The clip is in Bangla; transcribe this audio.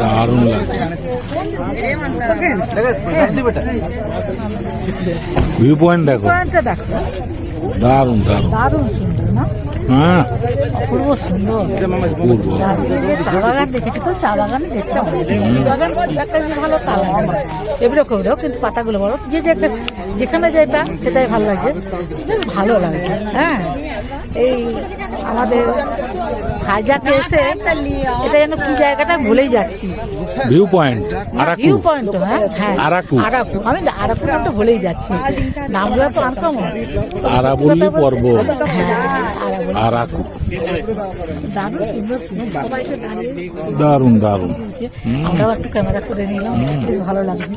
দারুণ লাগছে। ভিউ পয়েন্ট দেখো, দারুণ দারুণ দারুণ সুন্দর না? হ্যাঁ অপূর্ব সুন্দর। পূর্ব দার্জিলিংয়ে চা বাগান দেখেছি তো, চা বাগানে দেখতে হবে। বাগান একটা যে ভালো তা নয়, এবারে করেও কিন্তু পাতাগুলো বড়, যে যে একটা যেখানে যেটা সেটাই ভালো লাগছে, সেটা ভালো লাগছে। হ্যাঁ, এই আমাদের হাইজাকে এসে এটা যেন কি জায়গাটা ভুলেই যাচ্ছি। View point Araku, view point, হ্যাঁ হ্যাঁ, আরাকু। আরাকু। আমি আরাকু নামটা ভুলেই যাচ্ছি, নামগুলো তো আনকমন। আরাবল্লী পর্বত, হ্যাঁ, আরাবল্লী। আরাকু। দারুণ সুন্দর, সবাইকে দাঁড়িয়ে দারুণ দারুণ। বলছে। আমরাও একটু ক্যামেরা করে নিলাম, বেশ ভালো লাগছে।